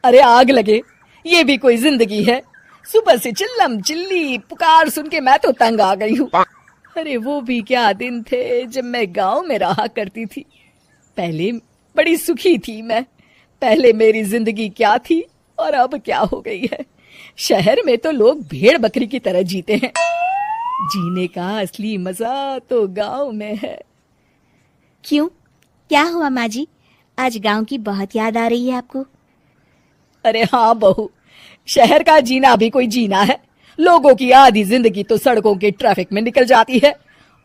अरे आग लगे, ये भी कोई जिंदगी है। सुबह से चिल्लम चिल्ली पुकार सुन के मैं तो तंग आ गई हूँ। अरे वो भी क्या दिन थे जब मैं गांव में रहा करती थी। पहले बड़ी सुखी थी मैं। पहले मेरी जिंदगी क्या थी और अब क्या हो गई है। शहर में तो लोग भेड़ बकरी की तरह जीते हैं। जीने का असली मजा तो गांव में है। क्यों, क्या हुआ माँ जी? आज गांव की बहुत याद आ रही है आपको? अरे हाँ बहू, शहर का जीना भी कोई जीना है। लोगों की आधी जिंदगी तो सड़कों के ट्रैफिक में निकल जाती है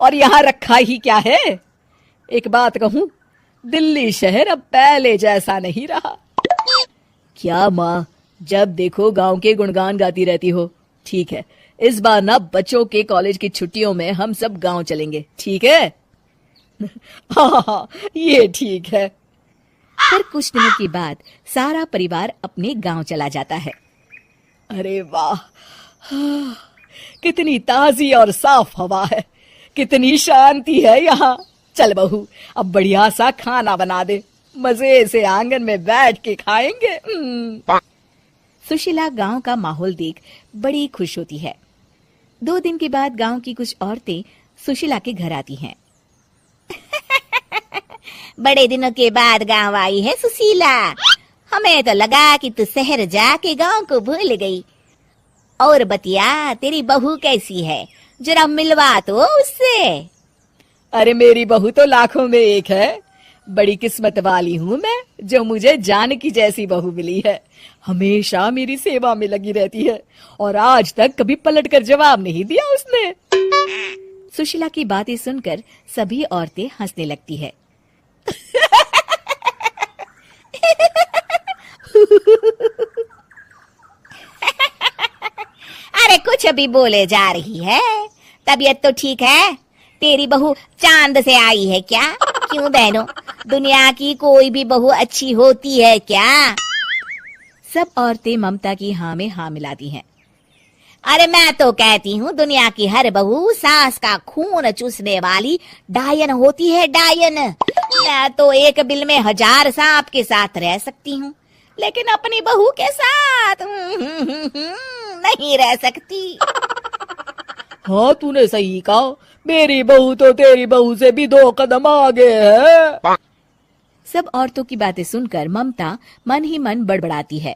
और यहाँ रखा ही क्या है। एक बात कहूँ, दिल्ली शहर अब पहले जैसा नहीं रहा। क्या माँ, जब देखो गांव के गुणगान गाती रहती हो। ठीक है, इस बार ना बच्चों के कॉलेज की छुट्टियों में हम सब गांव चलेंगे, ठीक है? हाँ, ये ठीक है। फिर कुछ दिनों के बाद सारा परिवार अपने गांव चला जाता है। अरे वाह, कितनी ताजी और साफ हवा है, कितनी शांति है यहाँ। चल बहू, अब बढ़िया सा खाना बना दे, मजे से आंगन में बैठ के खाएंगे। सुशीला गांव का माहौल देख बड़ी खुश होती है। 2 दिन के बाद गांव की कुछ औरतें सुशीला के घर आती हैं। बड़े दिनों के बाद गांव आई है सुशीला। हमें तो लगा कि तू शहर जाके गांव को भूल गई। और बतिया, तेरी बहू कैसी है? जरा मिलवा तो उससे। अरे मेरी बहू तो लाखों में एक है। बड़ी किस्मत वाली हूँ मैं जो मुझे जानकी जैसी बहू मिली है। हमेशा मेरी सेवा में लगी रहती है और आज तक कभी पलट कर जवाब नहीं दिया उसने। सुशीला की बातें सुनकर सभी औरतें हंसने लगती है। अरे कुछ अभी बोले जा रही है। तबीयत तो ठीक है? तेरी बहू चांद से आई है क्या? क्यों बहनों, दुनिया की कोई भी बहू अच्छी होती है क्या? सब औरतें ममता की हाँ में हाँ मिलाती हैं। अरे मैं तो कहती हूँ दुनिया की हर बहू सास का खून चूसने वाली डायन होती है, डायन। मैं तो एक बिल में 1000 सांप के साथ रह सकती हूँ, लेकिन अपनी बहू के साथ नहीं रह सकती। हाँ, तूने सही कहा। मेरी बहू तो तेरी बहू से भी 2 कदम आगे है। सब औरतों की बातें सुनकर ममता मन ही मन बड़बड़ाती है।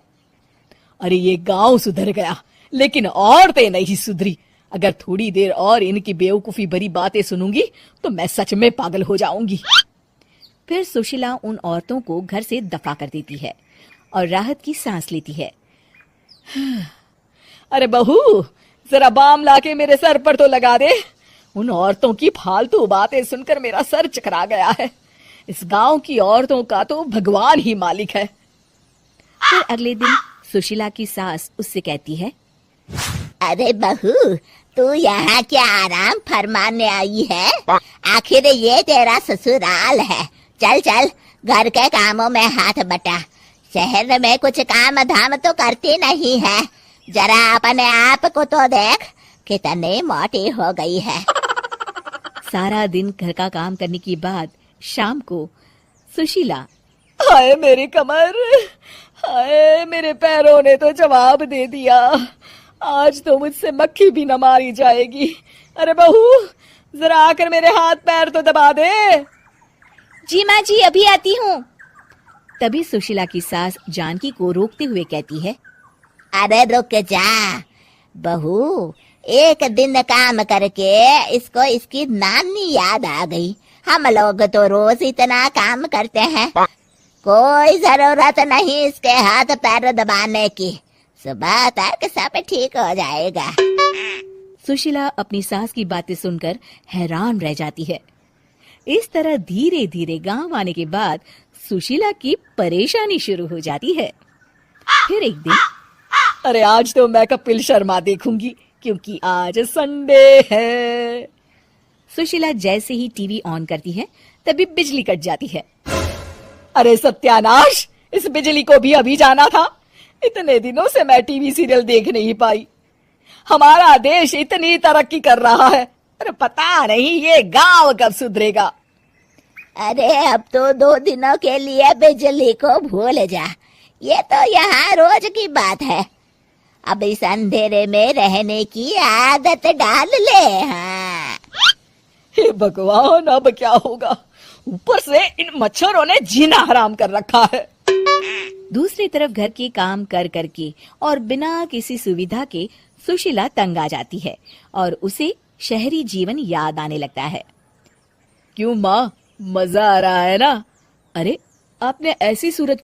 अरे ये गांव सुधर गया, लेकिन औरतें नहीं सुधरी। अगर थोड़ी देर और इनकी बेवकूफी भरी बातें सुनूंगी तो मैं सच में पागल हो जाऊंगी। फिर सुशीला उन औरतों को घर से दफा कर देती है और राहत की सांस लेती है। अरे बहू, जरा बाम लाके मेरे सर पर तो लगा दे। उन औरतों की फालतू बातें सुनकर मेरा सर चकरा गया है। इस गांव की औरतों का तो भगवान ही मालिक है। फिर अगले दिन सुशीला की सास उससे कहती है, अरे बहू, तू यहाँ क्या आराम फरमाने आई है? आखिर ये तेरा ससुराल है। चल चल, घर के कामों में हाथ बटा। शहर में कुछ काम धाम तो करती नहीं है। जरा अपने आप को तो देख, कितनी मोटी हो गई है। सारा दिन घर का काम करने के बाद शाम को सुशीला, हाय मेरी कमर, हाय मेरे पैरों ने तो जवाब दे दिया। आज तो मुझसे मक्खी भी न मारी जाएगी। अरे बहू, जरा आकर मेरे हाथ पैर तो दबा दे। जी माँ जी, अभी आती हूँ। तभी सुशीला की सास जानकी को रोकते हुए कहती है, अरे रुक जा बहू, एक दिन काम करके इसको इसकी नानी याद आ गई। हम लोग तो रोज इतना काम करते हैं, कोई जरूरत नहीं इसके हाथ पैर दबाने की। सुबह तक सब ठीक हो जाएगा। सुशीला अपनी सास की बातें सुनकर हैरान रह जाती है। इस तरह धीरे धीरे गांव आने के बाद सुशीला की परेशानी शुरू हो जाती है। फिर एक दिन, अरे आज तो मैं कपिल शर्मा देखूंगी क्योंकि आज संडे है। सुशीला जैसे ही टीवी ऑन करती है तभी बिजली कट जाती है। अरे सत्यानाश, इस बिजली को भी अभी जाना था। इतने दिनों से मैं टीवी सीरियल देख नहीं पाई। हमारा देश इतनी तरक्की कर रहा है, अरे पता नहीं ये गांव कब सुधरेगा। अरे अब तो 2 दिनों के लिए बिजली को भूल जा। ये तो यहाँ रोज की बात है। अब इस अंधेरे में रहने की आदत डाल ले। हाँ। हे भगवान, अब क्या होगा? ऊपर से इन मच्छरों ने जीना हराम कर रखा है। दूसरी तरफ घर के काम कर करके और बिना किसी सुविधा के सुशीला तंग आ जाती है और उसे शहरी जीवन याद आने लगता है। क्यों माँ, मजा आ रहा है ना? अरे, आपने ऐसी सूरत